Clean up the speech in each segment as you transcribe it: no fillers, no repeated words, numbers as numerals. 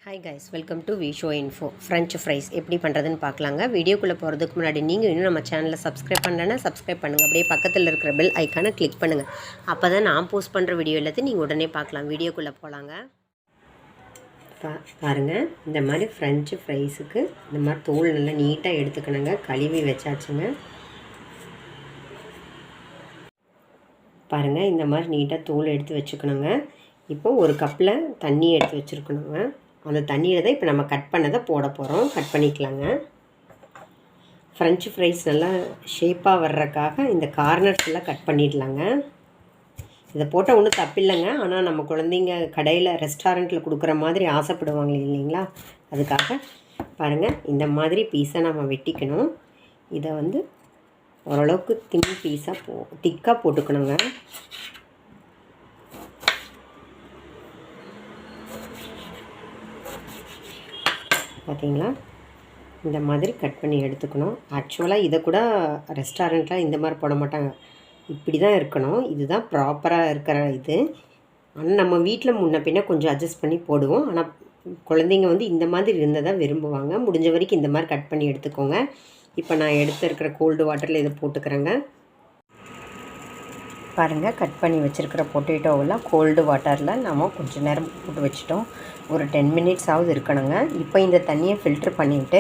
Hi guys, welcome to Visho Info. French fries எப்படி பண்ணுறதுன்னு பார்க்கலாங்க. வீடியோக்குள்ளே போகிறதுக்கு முன்னாடி நீங்கள் இன்னும் நம்ம சேனலை சப்ஸ்கிரைப் பண்ணலன்னா சப்ஸ்கிரைப் பண்ணுங்கள். அப்படியே பக்கத்தில் இருக்கிற பெல் ஐக்கானை கிளிக் பண்ணுங்கள். அப்போ தான் நான் போஸ்ட் பண்ணுற வீடியோ எல்லாத்தையும் நீங்கள் உடனே பார்க்கலாம். வீடியோக்குள்ளே போகலாங்க. பாருங்கள், இந்த மாதிரி ஃப்ரெஞ்சு ஃப்ரைஸுக்கு இந்த மாதிரி தோல் நல்லா நீட்டாக எடுத்துக்கணுங்க. கழுவி வச்சாச்சுங்க. பாருங்கள், இந்த மாதிரி நீட்டாக தோல் எடுத்து வச்சுக்கணுங்க. இப்போது ஒரு கப்பில் தண்ணி எடுத்து வச்சுருக்கணுங்க. அந்த தண்ணியில் தான் இப்போ நம்ம கட் பண்ணதை போட போகிறோம். கட் பண்ணிக்கலாங்க. ஃப்ரெஞ்சு ஃப்ரைஸ் நல்லா ஷேப்பாக வர்றதுக்காக இந்த கார்னர்ஸ் எல்லாம் கட் பண்ணிடலாங்க. இதை போட்டால் ஒன்றும் தப்பில்லைங்க. ஆனால் நம்ம குழந்தைங்க கடையில் ரெஸ்டாரண்ட்டில் கொடுக்குற மாதிரி ஆசைப்படுவாங்க இல்லைங்களா, அதுக்காக பாருங்கள் இந்த மாதிரி பீஸை நம்ம வெட்டிக்கணும். இதை வந்து ஓரளவுக்கு தின் பீஸாக திக்காக போட்டுக்கணுங்க. பார்த்தீங்களா, இந்த மாதிரி கட் பண்ணி எடுத்துக்கணும். ஆக்சுவலாக இதை கூட ரெஸ்டாரண்ட்டில் இந்த மாதிரி போட மாட்டாங்க. இப்படி தான் இருக்கணும். இதுதான் ப்ராப்பராக இருக்கிற இது. ஆனால் நம்ம வீட்டில் முன்ன பின்ன கொஞ்சம் அட்ஜஸ்ட் பண்ணி போடுவோம். ஆனால் குழந்தைங்க வந்து இந்த மாதிரி இருந்தால் தான் விரும்புவாங்க. முடிஞ்ச வரைக்கும் இந்த மாதிரி கட் பண்ணி எடுத்துக்கோங்க. இப்போ நான் இருக்கிற கோல்டு வாட்டரில் இதை போட்டுக்கிறேங்க. பாருங்கள், கட் பண்ணி வச்சுருக்கிற பொட்டேட்டோவெல்லாம் கோல்டு வாட்டரில் நம்ம கொஞ்சம் நேரம் போட்டு வச்சுட்டோம். ஒரு 10 மினிட்ஸ் ஆகுது இருக்கணுங்க. இப்போ இந்த தண்ணியை ஃபில்ட்ரு பண்ணிவிட்டு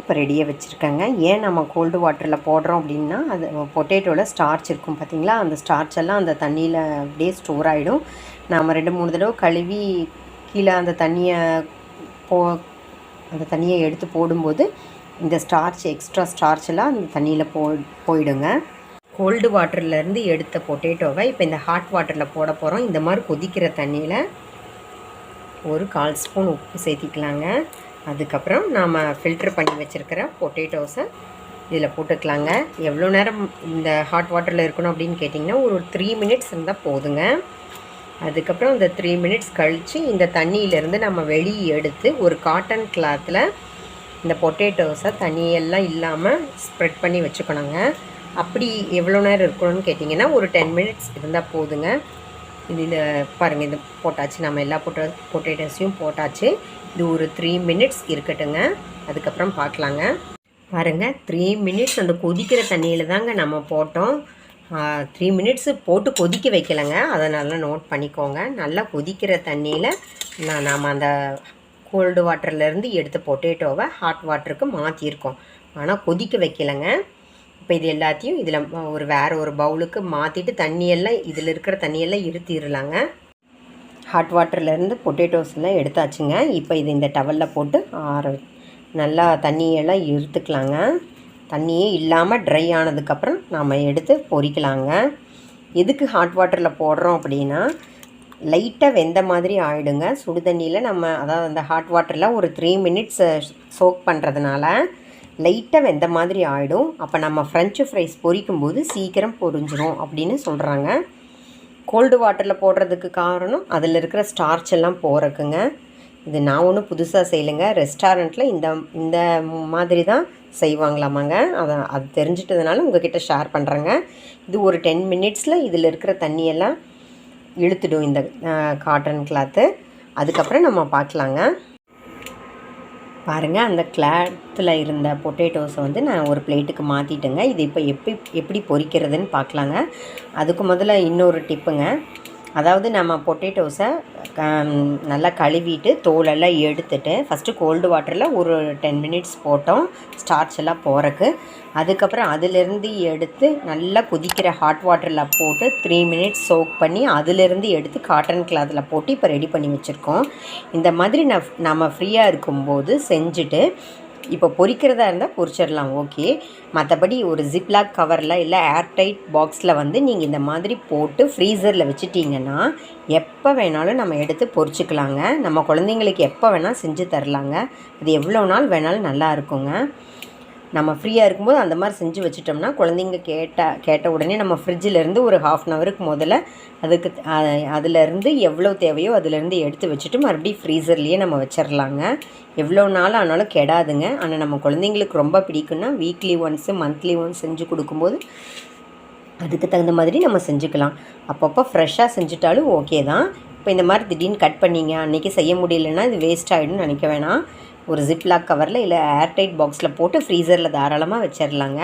இப்போ ரெடியாக வச்சுருக்கேங்க. ஏன் நம்ம கோல்டு வாட்டரில் போடுறோம் அப்படின்னா, அது பொட்டேட்டோவில் ஸ்டார்ச் இருக்கும் பார்த்திங்களா, அந்த ஸ்டார்ச் எல்லாம் அந்த தண்ணியில் அப்படியே ஸ்டோர் ஆகிடும். நாம் 2-3 தடவை கழுவி கீழே அந்த தண்ணியை எடுத்து போடும்போது இந்த எக்ஸ்ட்ரா ஸ்டார்ச் எல்லாம் அந்த தண்ணியில் போயிடுங்க. கோல்டு வாட்டர்லேருந்து எடுத்த பொட்டேட்டோவை இப்போ இந்த ஹாட் வாட்டரில் போட போகிறோம். இந்த மாதிரி கொதிக்கிற தண்ணியில் ஒரு 1/4 ஸ்பூன் உப்பு சேர்த்திக்கலாங்க. அதுக்கப்புறம் நாம் ஃபில்ட்ரு பண்ணி வச்சுருக்கிற பொட்டேட்டோஸை இதில் போட்டுக்கலாங்க. எவ்வளோ நேரம் இந்த ஹாட் வாட்டரில் இருக்கணும் அப்படின்னு கேட்டிங்கன்னா, ஒரு 3 மினிட்ஸ் இருந்தால் போதுங்க. அதுக்கப்புறம் இந்த 3 மினிட்ஸ் கழித்து இந்த தண்ணியிலேருந்து நம்ம வெளியே எடுத்து ஒரு காட்டன் கிளாத்தில் இந்த பொட்டேட்டோஸை தண்ணியெல்லாம் இல்லாமல் ஸ்ப்ரெட் பண்ணி வச்சுக்கணுங்க. அப்படி எவ்வளோ நேரம் இருக்கணும்னு கேட்டிங்கன்னா, ஒரு 10 மினிட்ஸ் இருந்தால் போதுங்க. இதில் பாருங்கள், இது போட்டாச்சு. நம்ம எல்லா பொட்டேட்டோஸையும் போட்டாச்சு. இது ஒரு 3 மினிட்ஸ் இருக்கட்டுங்க. அதுக்கப்புறம் பார்க்கலாங்க. பாருங்கள், 3 மினிட்ஸ் அந்த கொதிக்கிற தண்ணியில் தாங்க நம்ம போட்டோம். 3 மினிட்ஸு போட்டு கொதிக்க வைக்கலைங்க. அதை நல்லா நோட் பண்ணிக்கோங்க. நல்லா கொதிக்கிற தண்ணியில் நாம் அந்த கோல்டு வாட்டர்லேருந்து எடுத்த பொட்டேட்டோவை ஹாட் வாட்டருக்கு மாற்றிருக்கோம். ஆனால் கொதிக்க வைக்கலைங்க. இப்போ இது எல்லாத்தையும் இதில் வேறு ஒரு பவுலுக்கு மாற்றிட்டு இதில் இருக்கிற தண்ணியெல்லாம் இருத்திடலாங்க. ஹாட் வாட்டர்லேருந்து பொட்டேட்டோஸ்லாம் எடுத்தாச்சுங்க. இப்போ இது இந்த டவலில் போட்டு நல்லா தண்ணியெல்லாம் இருத்துக்கலாங்க. தண்ணியே இல்லாமல் ட்ரை ஆனதுக்கப்புறம் நாம் எடுத்து பொரிக்கலாங்க. எதுக்கு ஹாட் வாட்டரில் போடுறோம் அப்படின்னா, லைட்டாக வெந்த மாதிரி ஆகிடுங்க. சுடு தண்ணியில் அதாவது அந்த ஹாட் வாட்டரில் ஒரு 3 மினிட்ஸ் சோக் பண்ணுறதுனால லைட்டாக வெந்த மாதிரி ஆகிடும். அப்போ நம்ம ஃப்ரெஞ்சு ஃப்ரைஸ் பொரிக்கும்போது சீக்கிரம் பொரிஞ்சிரும் அப்படின்னு சொல்கிறாங்க. கோல்டு வாட்டரில் போடுறதுக்கு காரணம் அதில் இருக்கிற ஸ்டார்ச் எல்லாம் போகிறக்குங்க. இது நான் ஒன்றும் புதுசாக செய்யலைங்க. ரெஸ்டாரண்ட்டில் இந்த மாதிரி தான் செய்வாங்களாமாங்க. அது தெரிஞ்சிட்டதுனால உங்ககிட்ட ஷேர் பண்ணுறேங்க. இது ஒரு 10 மினிட்ஸில் இதில் இருக்கிற தண்ணியெல்லாம் இழுத்துடும் இந்த காட்டன் கிளாத்து. அதுக்கப்புறம் நம்ம பார்க்கலாங்க. பாருங்கள், அந்த கிளாத்தில் இருந்த பொட்டேட்டோஸை வந்து நான் ஒரு பிளேட்டுக்கு மாற்றிட்டேங்க. இது இப்போ எப்படி பொரிக்கிறதுன்னு பார்க்கலாங்க. அதுக்கு முதல்ல இன்னொரு டிப்புங்க. அதாவது நம்ம பொட்டேட்டோஸை நல்லா கழுவிட்டு தோலெல்லாம் எடுத்துட்டு ஃபஸ்ட்டு கோல்டு வாட்டரில் ஒரு 10 மினிட்ஸ் போட்டோம், ஸ்டார்ச் எல்லாம் போகிறக்கு. அதுக்கப்புறம் அதிலேருந்து எடுத்து நல்லா கொதிக்கிற ஹாட் வாட்டரில் போட்டு 3 மினிட்ஸ் சோக் பண்ணி அதிலேருந்து எடுத்து காட்டன் கிளாத்தில் போட்டு இப்போ ரெடி பண்ணி வச்சுருக்கோம். இந்த மாதிரி நம்ம ஃப்ரீயாக இருக்கும்போது செஞ்சுட்டு இப்போ பொரிக்கிறதா இருந்தால் பொரிச்சிடலாம், ஓகே. மற்றபடி ஒரு ஜிப்லாக் கவரில் இல்லை ஏர்டைட் பாக்ஸில் வந்து நீங்கள் இந்த மாதிரி போட்டு ஃப்ரீசரில் வச்சுட்டிங்கன்னா எப்போ வேணாலும் நம்ம எடுத்து பொரிச்சிக்கலாங்க. நம்ம குழந்தைங்களுக்கு எப்போ வேணால் செஞ்சு தரலாங்க. அது எவ்வளோ நாள் வேணாலும் நல்லா இருக்குங்க. நம்ம ஃப்ரீயாக இருக்கும்போது அந்த மாதிரி செஞ்சு வச்சுட்டோம்னா குழந்தைங்க கேட்ட உடனே நம்ம ஃப்ரிட்ஜிலேருந்து ஒரு 1/2 அன் ஹவருக்கு முதல்ல அதிலேருந்து எவ்வளோ தேவையோ அதிலேருந்து எடுத்து வச்சுட்டு மறுபடியும் ஃப்ரீசர்லேயே நம்ம வச்சிடலாங்க. எவ்வளோ நாள் ஆனாலும் கெடாதுங்க. ஆனால் நம்ம குழந்தைங்களுக்கு ரொம்ப பிடிக்குன்னா வீக்லி ஒன்ஸு மந்த்லி ஒன்ஸ் செஞ்சு கொடுக்கும்போது அதுக்கு தகுந்த மாதிரி நம்ம செஞ்சுக்கலாம். அப்பப்போ ஃப்ரெஷ்ஷாக செஞ்சுட்டாலும் ஓகே தான். இப்போ இந்த மாதிரி திடீர்னு கட் பண்ணிங்க அன்றைக்கி செய்ய முடியலன்னா இது வேஸ்ட் ஆகிடும்னு நினைக்க வேணாம். ஒரு ஜிப்லாக் கவரில் இல்லை ஏர்டைட் பாக்ஸில் போட்டு ஃப்ரீசரில் தாராளமாக வச்சிடலாங்க.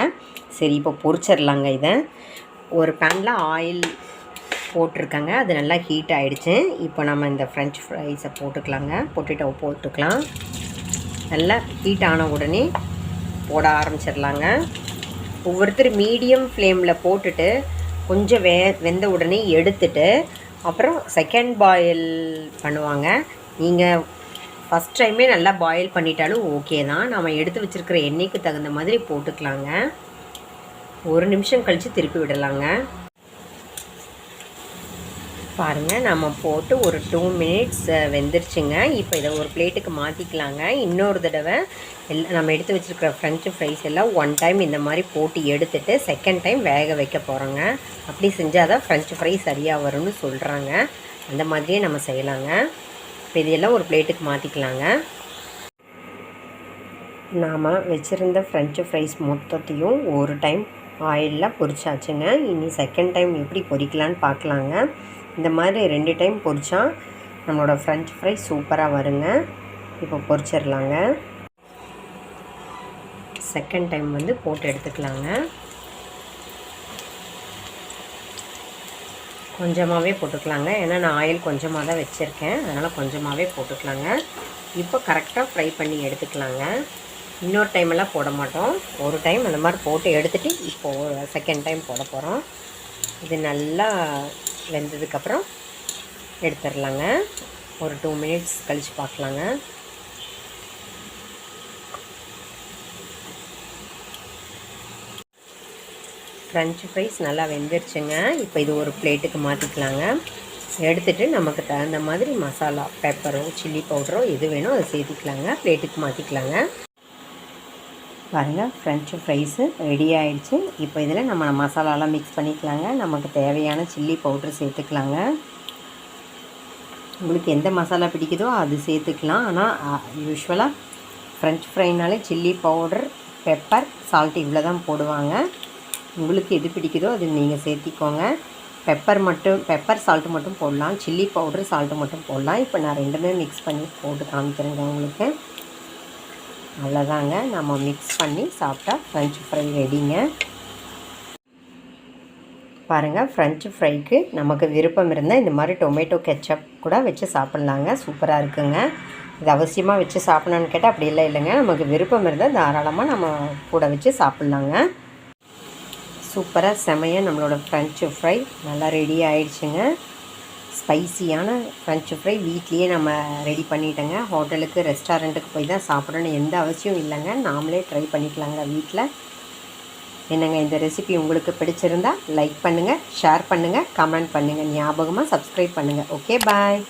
சரி, இப்போ பொரிச்சிடலாங்க. இதை ஒரு பேனில் ஆயில் போட்டிருக்கேங்க, அது நல்லா ஹீட் ஆகிடுச்சு. இப்போ நம்ம இந்த ஃப்ரெஞ்ச் ஃப்ரைஸை போட்டுக்கலாங்க, பொட்டேட்டோவை போட்டுக்கலாம். நல்லா ஹீட் ஆன உடனே போட ஆரம்பிச்சிடலாங்க. ஒவ்வொருத்தர் மீடியம் ஃப்ளேமில் போட்டுட்டு கொஞ்சம் வெந்த உடனே எடுத்துட்டு அப்புறம் செகண்ட் பாயில் பண்ணுவாங்க. நீங்கள் ஃபஸ்ட் டைமே நல்லா பாயில் பண்ணிட்டாலும் ஓகே தான். நம்ம எடுத்து வச்சுருக்கிற எண்ணெய்க்கு தகுந்த மாதிரி போட்டுக்கலாங்க. 1 நிமிஷம் கழித்து திருப்பி விடலாங்க. பாருங்கள், நம்ம போட்டு ஒரு 2 மினிட்ஸ் வெந்துருச்சுங்க. இப்போ இதை ஒரு பிளேட்டுக்கு மாற்றிக்கலாங்க. இன்னொரு தடவை நம்ம எடுத்து வச்சுருக்கிற ஃப்ரெஞ்சு ஃப்ரைஸ் எல்லாம் 1 டைம் இந்த மாதிரி போட்டு எடுத்துகிட்டு செகண்ட் டைம் வேக வைக்க போகிறோங்க. அப்படி செஞ்சால் தான் ஃப்ரெஞ்சு ஃப்ரை சரியாக வரும்னு சொல்கிறாங்க. அந்த மாதிரியே நம்ம செய்யலாங்க. இப்போ இதையெல்லாம் ஒரு பிளேட்டுக்கு மாற்றிக்கலாங்க. நாம் வச்சுருந்த ஃப்ரெஞ்சு ஃப்ரைஸ் மொத்தத்தையும் ஒரு டைம் ஆயிலில் பொரிச்சாச்சுங்க. இனி செகண்ட் டைம் எப்படி பொரிக்கலான்னு பார்க்கலாங்க. இந்த மாதிரி 2 டைம் பொரிச்சா நம்மளோட ஃப்ரெஞ்ச் ஃப்ரை சூப்பராக வருங்க. இப்போ பொரிச்சிடலாங்க. செகண்ட் டைம் வந்து போட்டு எடுத்துக்கலாங்க. கொஞ்சமாகவே போட்டுக்கலாங்க, ஏன்னா நான் ஆயில் கொஞ்சமாக தான் வச்சுருக்கேன், அதனால் கொஞ்சமாகவே போட்டுக்கலாங்க. இப்போ கரெக்டாக ஃப்ரை பண்ணி எடுத்துக்கலாங்க. இன்னொரு டைமெல்லாம் போட மாட்டோம். ஒரு டைம் அந்த மாதிரி போட்டு எடுத்துகிட்டு இப்போது செகண்ட் டைம் போட போகிறோம். இது நல்லா வெந்ததுக்கப்புறம் எடுத்துடலாங்க. ஒரு 2 மினிட்ஸ் கழித்து பார்க்கலாங்க. ஃப்ரெஞ்ச் ஃப்ரைஸ் நல்லா வெந்துருச்சுங்க. இப்போ இது ஒரு பிளேட்டுக்கு மாற்றிக்கலாங்க. எடுத்துகிட்டு நமக்கு தகுந்த மாதிரி மசாலா, பெப்பரோ சில்லி பவுடரோ எது வேணும் அதை சேர்த்துக்கலாங்க. பிளேட்டுக்கு மாற்றிக்கலாங்க. பாருங்கள், ஃப்ரெஞ்சு ஃப்ரைஸு ரெடி ஆகிடுச்சு. இப்போ இதில் நம்ம மசாலாலாம் மிக்ஸ் பண்ணிக்கலாங்க. நமக்கு தேவையான சில்லி பவுட்ரு சேர்த்துக்கலாங்க. உங்களுக்கு எந்த மசாலா பிடிக்குதோ அது சேர்த்துக்கலாம். ஆனால் யூஸ்வலாக ஃப்ரெஞ்ச் ஃப்ரைனாலே சில்லி பவுடர், பெப்பர், சால்ட் இவ்வளோ தான் போடுவாங்க. உங்களுக்கு எது பிடிக்குதோ அது நீங்கள் சேர்த்திக்கோங்க. பெப்பர் சால்ட்டு மட்டும் போடலாம், சில்லி பவுட்ரு சால்ட்டு மட்டும் போடலாம். இப்போ நான் ரெண்டுமே மிக்ஸ் பண்ணி போட்டு காமிக்கிறேங்க உங்களுக்கு. அவ்வளோதாங்க, நம்ம மிக்ஸ் பண்ணி சாப்பிட்டா ஃப்ரெஞ்சு ஃப்ரை ரெடிங்க. பாருங்கள், ஃப்ரெஞ்சு ஃப்ரைக்கு நமக்கு விருப்பம் இருந்தால் இந்த மாதிரி டொமேட்டோ கெச்சப் கூட வச்சு சாப்பிட்லாங்க. சூப்பராக இருக்குங்க. இது அவசியமாக வச்சு சாப்பிட்லான்னு கேட்டால் அப்படி இல்லைங்க. நமக்கு விருப்பம் இருந்தால் தாராளமாக நம்ம கூட வச்சு சாப்பிட்லாங்க. சூப்பராக செமையாக நம்மளோட ஃப்ரெஞ்சு ஃப்ரை நல்லா ரெடி ஆகிடுச்சுங்க. ஸ்பைசியான ஃப்ரெஞ்சு ஃப்ரை வீட்லேயே நம்ம ரெடி பண்ணிட்டோங்க. ஹோட்டலுக்கு, ரெஸ்டாரண்ட்டுக்கு போய் தான் சாப்பிடணும்னு எந்த அவசியம் இல்லைங்க. நாமளே ட்ரை பண்ணிக்கலாங்க வீட்டில். என்னங்க, இந்த ரெசிபி உங்களுக்கு பிடிச்சிருந்தா லைக் பண்ணுங்கள், ஷேர் பண்ணுங்கள், கமெண்ட் பண்ணுங்கள். ஞாபகமாக சப்ஸ்கிரைப் பண்ணுங்கள். ஓகே, பாய்.